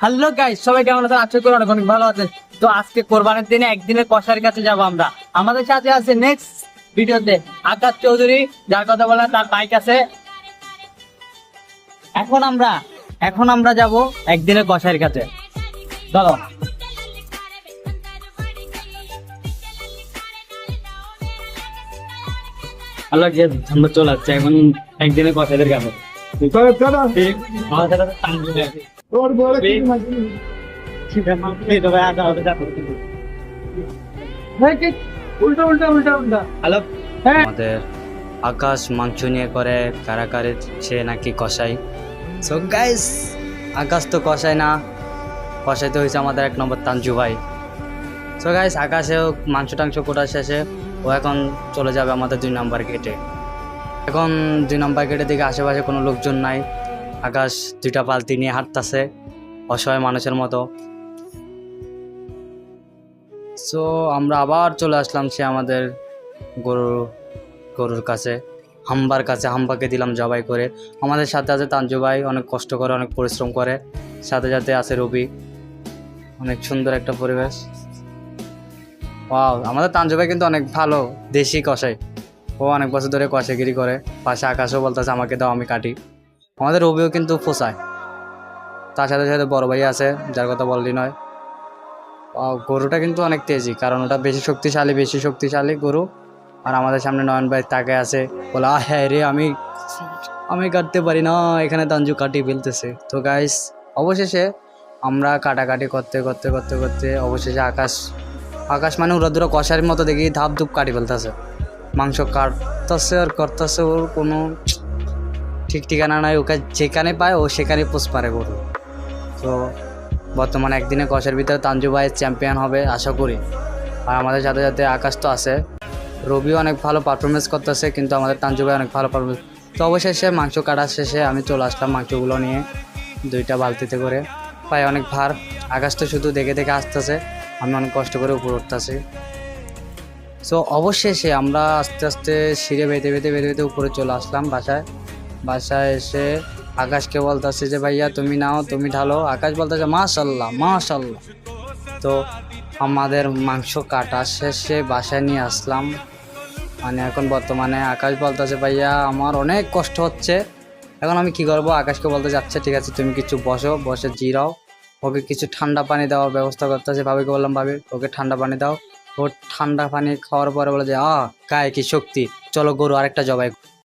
Hello guys, সবাই কেমন আছেন? আশা করি অনেক অনেক ভালো আছেন। তো আজকে কোরবানির দিনে একদিনের কসার কাছে যাব আমরা। আমাদের সাথে আছে নেক্সট ভিডিওতে আকাশ চৌধুরী, যার কথা বললাম তার বাইক আছে। এখন আমরা যাব একদিনের কসার কাছে। চলো। হ্যালো গাইস, আমরা চলে আসছি এখন একদিনের কসাইদের কাছে। আমাদের সাথে তানজিম আছে। হ্যালো। আমাদের আকাশ মাংস নিয়ে করে কারাকারি, সে নাকি কষাই। সো গাইস, আকাশ তো কষাই না, কষাইতে হয়েছে আমাদের এক নম্বর তানজু ভাই। সো গাইস, আকাশেও মাংস টাংস কোটা শেষে ও এখন চলে যাবে আমাদের 2 নম্বর গেটে। এখন 2 নম্বর গেটের দিকে আশেপাশে কোনো লোকজন নাই। আকাশ 2টা বালতি নিয়ে হাঁটতেছে অসহায় মানুষের মতো। সো আমরা আবার চলে আসলাম সে আমাদের গরুর কাছে, হাম্বার কাছে। হাম্বাকে দিলাম জবাই করে। আমাদের সাথে আছে তানজু ভাই, অনেক কষ্ট করে, অনেক পরিশ্রম করে। সাথে সাথে আছে রবি। অনেক সুন্দর একটা পরিবেশ। ওয়াও, আমাদের তানজু ভাই কিন্তু অনেক ভালো দেশি কষাই। ও অনেক বছর ধরে কষাগিরি করে। পাশে আকাশও বলতেছে আমাকে দাও, আমি কাটি। আমাদের রবিও কিন্তু পোষায়। তার সাথে সাথে বড় ভাই আছে, যার কথা বললি নয়। গরুটা কিন্তু অনেক তেজি, কারণ ওটা বেশি শক্তিশালী গরু। আর আমাদের সামনে নয়ন ভাই তাকে আছে, বলে হ্যাঁ রে, আমি কাটতে পারি না, এখানে তানজু কাটি ফেলতেছে। তো গাইস, অবশেষে আমরা কাটাকাটি করতে করতে করতে করতে অবশেষে আকাশ মানে উড়াদুরা কষার মতো দেখি ধাপ ধুপ কাটি ফেলতেছে। মাংস কাটতেছে আর করতেছে, ওর কোনো ঠিক ঠিকানা নাই। ওকে যেখানে পায় ও সেখানে পোষ পারে গরু। তো বর্তমানে একদিনে কষার ভিতরে তানজু ভাই চ্যাম্পিয়ন হবে আশা করি। আর আমাদের সাথে সাথে আকাশ তো আছে, রবিও অনেক ভালো পারফরমেন্স করতেছে, কিন্তু আমাদের তানজু ভাই অনেক ভালো পারফরমেন্স। তো অবশেষে মাংস কাটার শেষে আমি চলে আসলাম মাংসগুলো নিয়ে 2টা বালতিতে করে। পায়ে অনেক ভার। আকাশ তো শুধু দেখে দেখে আসতেছে, আমি অনেক কষ্ট করে উপরে উঠতেছি। সো অবশেষে আমরা আস্তে আস্তে সিঁড়ে বেঁধে উপরে চলে আসলাম বাসায় এসে আকাশকে বলতেছে যে ভাইয়া তুমি নাও, তুমি ঢালো। আকাশ বলতেছে মাশাল্লাহ মাশাল্লাহ। তো আমাদের মাংস কাটা শেষে বাসায় নিয়ে আসলাম। মানে এখন বর্তমানে আকাশ বলতেছে ভাইয়া আমার অনেক কষ্ট হচ্ছে, এখন আমি কি করবো? আকাশকে বলতে যাচ্ছে ঠিক আছে তুমি কিছু বসে জিরাও। ওকে কিছু ঠান্ডা পানি দেওয়ার ব্যবস্থা করতেছে। ভাবিকে বললাম ভাবি ওকে ঠান্ডা পানি দাও। ও ঠান্ডা পানি খাওয়ার পরে বলে যে গায়ে কি শক্তি, চলো গরু আরেকটা জবাই।